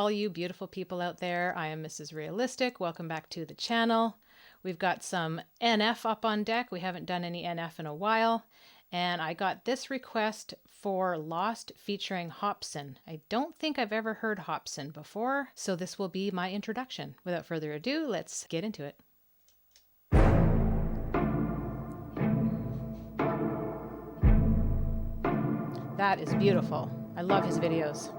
all you beautiful people out there. I am Mrs. Realistic. Welcome back to the channel. We've got some NF up on deck. We haven't done any NF in a while. And I got this request for Lost featuring Hopsin. I don't think I've ever heard Hopsin before, so this will be my introduction. Without further ado, let's get into it. That is beautiful. I love his videos.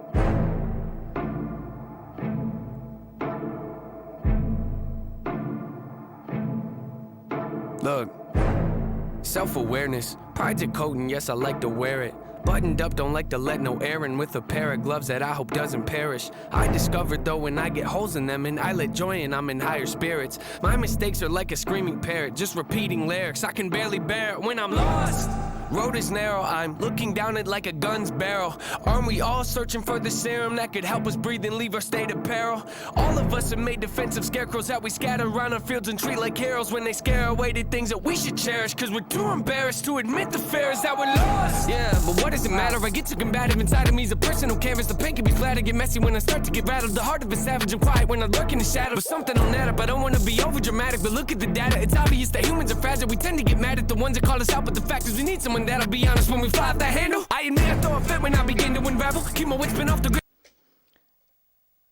Look, self-awareness, pride's a coat and yes, I like to wear it. Buttoned up, don't like to let no air in, with a pair of gloves that I hope doesn't perish. I discovered though when I get holes in them and I let joy in, I'm in higher spirits. My mistakes are like a screaming parrot, just repeating lyrics. I can barely bear it when I'm lost. Road is narrow, I'm looking down it like a gun's barrel. Aren't we all searching for the serum that could help us breathe and leave our state of peril? All of us have made defensive scarecrows that we scatter around our fields and treat like heroes when they scare away the things that we should cherish, cause we're too embarrassed to admit the fear is that we're lost. Yeah, but what does it matter? I get too combative inside of me. Is a personal canvas. The pain can be flat, I get messy when I start to get rattled. The heart of a savage and quiet when I lurk in the shadow. But something on that up, I don't want to be over dramatic, but look at the data. It's obvious that humans are fragile. We tend to get mad at the ones that call us out, but the fact is we need someone that'll be honest when we fly off the handle. I admit I throw a fit when I begin to unravel. Keep my wits spin off the grid.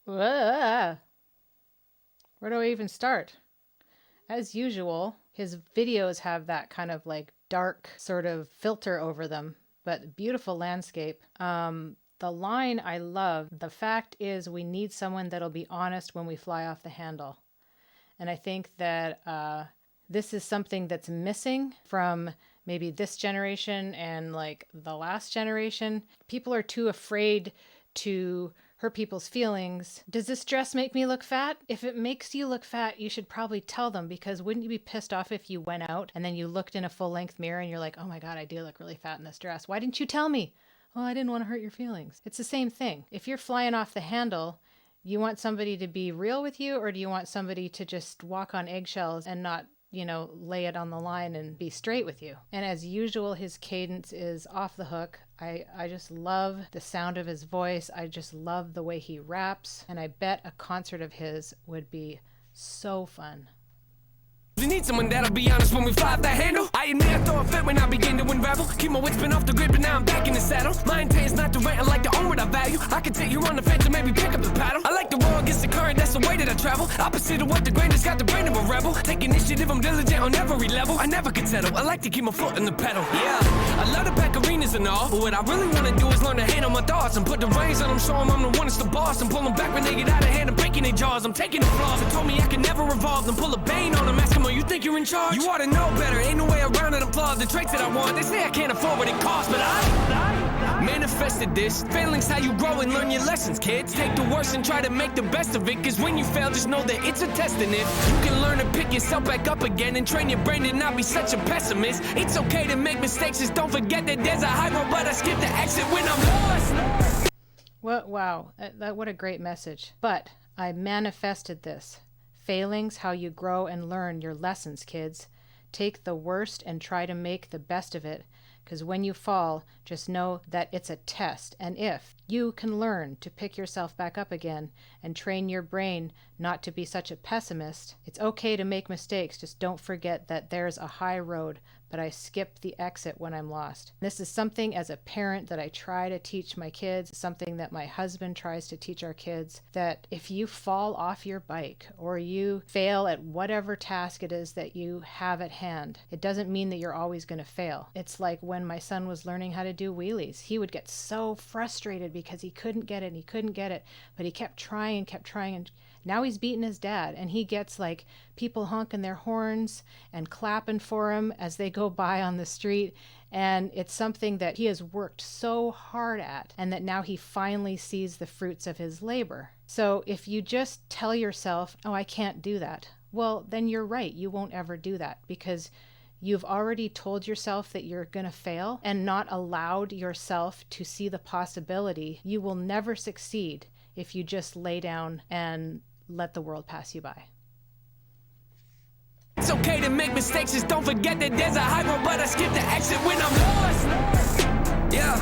Where do I even start? As usual, his videos have that kind of like dark sort of filter over them, but beautiful landscape. The line I love, the fact is we need someone that'll be honest when we fly off the handle. And I think that this is something that's missing from maybe this generation and like the last generation. People are too afraid to hurt people's feelings. Does this dress make me look fat? If it makes you look fat, you should probably tell them, because wouldn't you be pissed off if you went out and then you looked in a full-length mirror and you're like, oh my God, I do look really fat in this dress. Why didn't you tell me? Well, I didn't want to hurt your feelings. It's the same thing. If you're flying off the handle, you want somebody to be real with you, or do you want somebody to just walk on eggshells and not, you know, lay it on the line and be straight with you? And as usual, his cadence is off the hook. I just love the sound of his voice. I just love the way he raps. And I bet a concert of his would be so fun. We need someone that'll be honest when we fly off the handle. I admit I throw a fit when I begin to unravel. Keep my wits spin off the grid, but now I'm back in the saddle. My intent is not to rant, I like to own what I value. I can take you on the fence and maybe pick up the paddle. I like to roll against the current, that's the way that I travel. Opposite of what the grain has, got the brain of a rebel. Take initiative, I'm diligent on every level. I never could settle, I like to keep my foot in the pedal. Yeah, I love to pack arenas and all, but what I really want to do is learn to handle my thoughts and put the reins on them, show them I'm the one that's the boss. I'm pulling back when they get out of hand and breaking their jaws. I'm taking the flaws, they told me I can never revolve, then pull a bane on them, ask them, oh, you think you're in charge? You ought to know better, ain't no way around it. I'm flawed, the traits that I want. They say I can't afford what it costs, but I manifested this. Failing's how you grow and learn your lessons, kids. Take the worst and try to make the best of it, cause when you fail, just know that it's a test. And if you can learn to pick yourself back up again and train your brain to not be such a pessimist, it's okay to make mistakes, just don't forget that there's a high road, but I skip the exit when I'm lost. Well, wow, what a great message. But I manifested this. Failing's how you grow and learn your lessons, kids. Take the worst and try to make the best of it, because when you fall, just know that it's a test. And if you can learn to pick yourself back up again and train your brain not to be such a pessimist, it's okay to make mistakes. Just don't forget that there's a high road, but I skip the exit when I'm lost. This is something as a parent that I try to teach my kids, something that my husband tries to teach our kids, that if you fall off your bike or you fail at whatever task it is that you have at hand, it doesn't mean that you're always going to fail. It's like when my son was learning how to do wheelies. He would get so frustrated because he couldn't get it, but he kept trying, and now he's beating his dad, and he gets like people honking their horns and clapping for him as they go by on the street. And it's something that he has worked so hard at, and that now he finally sees the fruits of his labor. So if you just tell yourself, oh, I can't do that, well, then you're right. You won't ever do that, because you've already told yourself that you're going to fail and not allowed yourself to see the possibility. You will never succeed if you just lay down and let the world pass you by. It's okay to make mistakes, just don't forget that there's a high road, but I skip the exit when I'm lost. Yeah,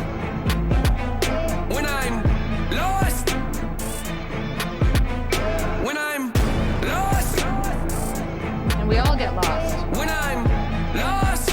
when I'm lost. We all get lost. When I'm lost,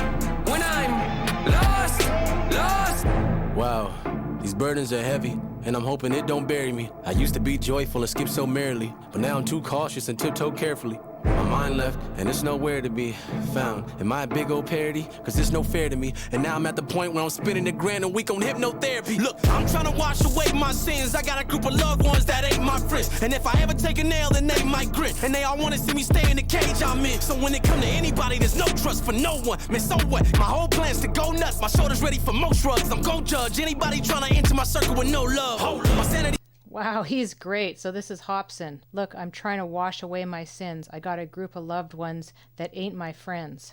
when I'm lost, lost. Wow, these burdens are heavy, and I'm hoping it don't bury me. I used to be joyful and skip so merrily, but now I'm too cautious and tiptoe carefully. My mind left, and it's nowhere to be found. Am I a big old parody? Cause it's no fair to me. And now I'm at the point where I'm spending $1,000 a week on hypnotherapy. Look, I'm trying to wash away my sins. I got a group of loved ones that ain't my friends. And if I ever take a nail, then they might grin. And they all wanna see me stay in the cage I'm in. So when it come to anybody, there's no trust for no one. Man, so what? My whole plan's to go nuts. My shoulders ready for most drugs. I'm gon' judge anybody trying to enter my circle with no love. My sanity. Wow, he's great. So this is Hopsin. Look, I'm trying to wash away my sins. I got a group of loved ones that ain't my friends.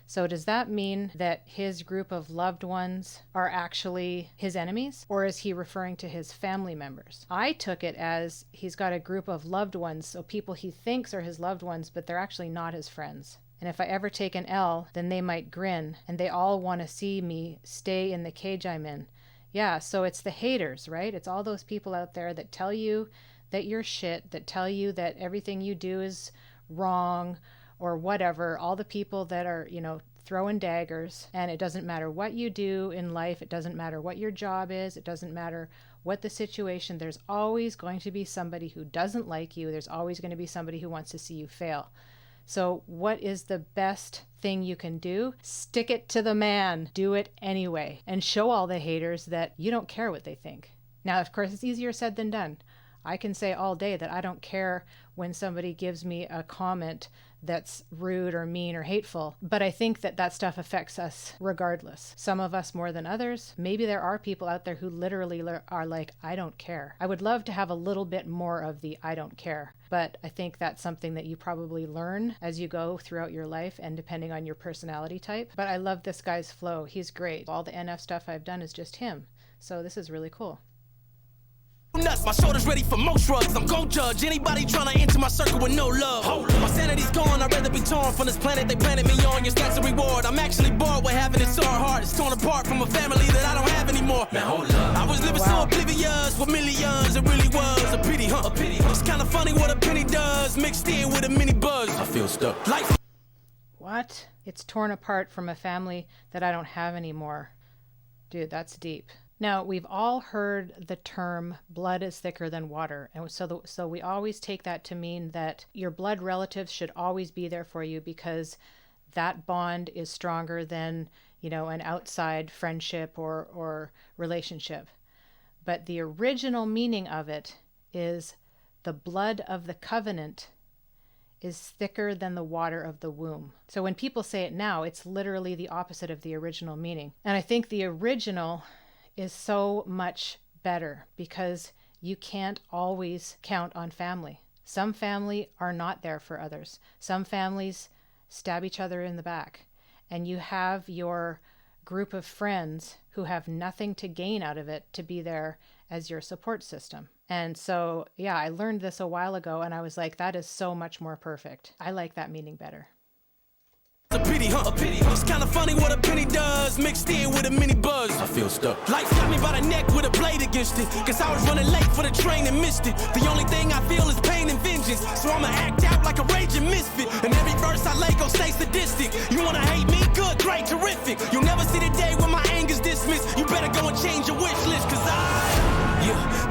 So does that mean that his group of loved ones are actually his enemies? Or is he referring to his family members? I took it as he's got a group of loved ones, so people he thinks are his loved ones, but they're actually not his friends. And if I ever take an L, then they might grin, and they all want to see me stay in the cage I'm in. Yeah, so it's the haters, right? It's all those people out there that tell you that you're shit, that tell you that everything you do is wrong or whatever. All the people that are, throwing daggers. And it doesn't matter what you do in life. It doesn't matter what your job is. It doesn't matter what the situation. There's always going to be somebody who doesn't like you. There's always going to be somebody who wants to see you fail. So what is the best thing you can do? Stick it to the man. Do it anyway. And show all the haters that you don't care what they think. Now, of course, it's easier said than done. I can say all day that I don't care when somebody gives me a comment that's rude or mean or hateful, but I think that that stuff affects us regardless. Some of us more than others. Maybe there are people out there who literally are like, I don't care. I would love to have a little bit more of the I don't care, but I think that's something that you probably learn as you go throughout your life and depending on your personality type. But I love this guy's flow. He's great. All the NF stuff I've done is just him. So this is really cool. Nuts, my shoulders ready for most drugs. I'm gon' judge anybody trying to enter my circle with no love. My sanity's gone, I'd rather be torn from this planet they planted me on. Your stats a reward. I'm actually bored with having it so hard. It's torn apart from a family that I don't have anymore. Man, hold up. I was living so oblivious with millions. It really was a pity, huh? A pity. It's kind of funny what a penny does, mixed in with a mini buzz. I feel stuck. Life. What? It's torn apart from a family that I don't have anymore. Dude, that's deep. Now, we've all heard the term blood is thicker than water. And so we always take that to mean that your blood relatives should always be there for you because that bond is stronger than, an outside friendship or relationship. But the original meaning of it is the blood of the covenant is thicker than the water of the womb. So when people say it now, it's literally the opposite of the original meaning. And I think the original is so much better because you can't always count on family. Some family are not there for others. Some families stab each other in the back. And you have your group of friends who have nothing to gain out of it to be there as your support system. And so, yeah, I learned this a while ago and I was like, that is so much more perfect. I like that meaning better. A pity, huh? A pity. It's kind of funny what a penny does, mixed in with a mini buzz. I feel stuck. Life got me by the neck with a blade against it. Cause I was running late for the train and missed it. The only thing I feel is pain and vengeance. So I'ma act out like a raging misfit. And every verse I lay gon' stay sadistic. You wanna hate me? Good, great, terrific. You'll never see the day when my anger's dismissed. You better go and change your wish list. Cause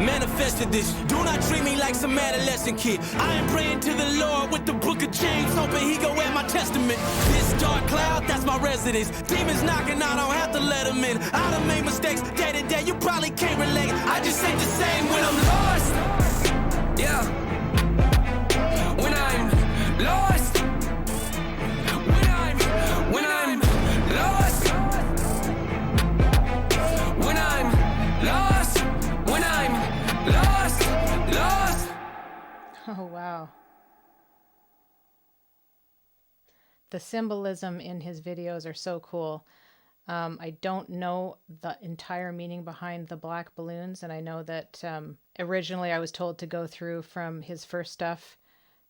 manifested this. Do not treat me like some adolescent kid. I am praying to the Lord with the book of James, hoping he go at my testament. This dark cloud, that's my residence. Demons knocking, I don't have to let them in. I done made mistakes day to day, you probably can't relate. I just ain't the same when I'm lost. Yeah. When I'm lost. When I'm lost. When I'm lost. When I'm lost. Oh, wow. The symbolism in his videos are so cool. I don't know the entire meaning behind the black balloons, and I know that originally I was told to go through from his first stuff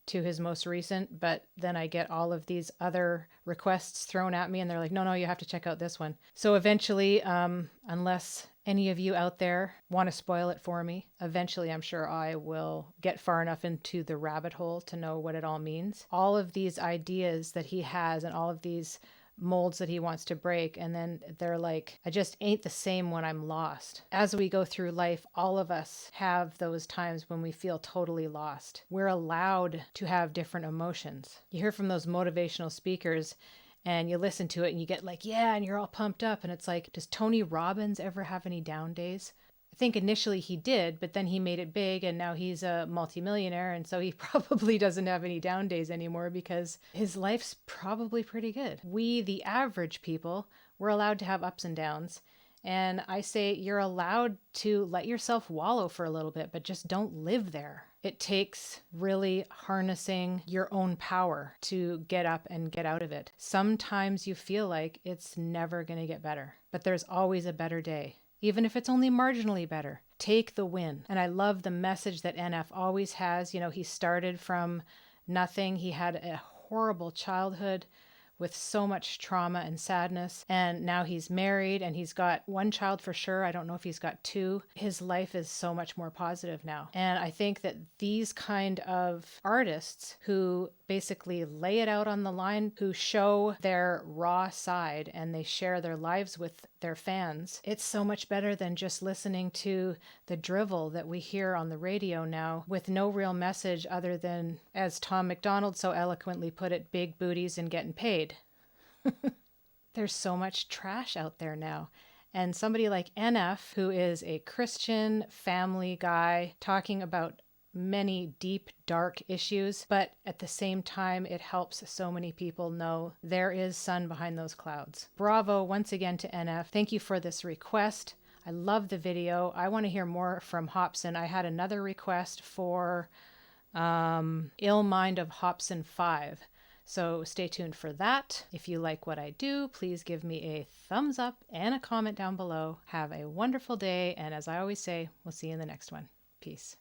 to his most recent, but then I get all of these other requests thrown at me and they're like, no, you have to check out this one. So eventually, unless Any of you out there want to spoil it for me? Eventually, I'm sure I will get far enough into the rabbit hole to know what it all means. All of these ideas that he has and all of these molds that he wants to break, and then they're like, I just ain't the same when I'm lost. As we go through life, all of us have those times when we feel totally lost. We're allowed to have different emotions. You hear from those motivational speakers and you listen to it and you get like, yeah, and you're all pumped up. And it's like, does Tony Robbins ever have any down days? I think initially he did, but then he made it big and now he's a multimillionaire. And so he probably doesn't have any down days anymore because his life's probably pretty good. We, the average people, we're allowed to have ups and downs. And I say you're allowed to let yourself wallow for a little bit, but just don't live there. It takes really harnessing your own power to get up and get out of it. Sometimes you feel like it's never going to get better, but there's always a better day. Even if it's only marginally better, take the win. And I love the message that NF always has. You know, he started from nothing. He had a horrible childhood with so much trauma and sadness. And now he's married and he's got one child for sure. I don't know if he's got two. His life is so much more positive now. And I think that these kind of artists who basically lay it out on the line, who show their raw side and they share their lives with their fans, it's so much better than just listening to the drivel that we hear on the radio now with no real message other than, as Tom MacDonald so eloquently put it, big booties and getting paid. There's so much trash out there now. And somebody like NF, who is a Christian family guy talking about many deep, dark issues, but at the same time, it helps so many people know there is sun behind those clouds. Bravo once again to NF. Thank you for this request. I love the video. I want to hear more from Hopsin. I had another request for Ill Mind of Hopsin 5. So stay tuned for that. If you like what I do, please give me a thumbs up and a comment down below. Have a wonderful day. And as I always say, we'll see you in the next one. Peace.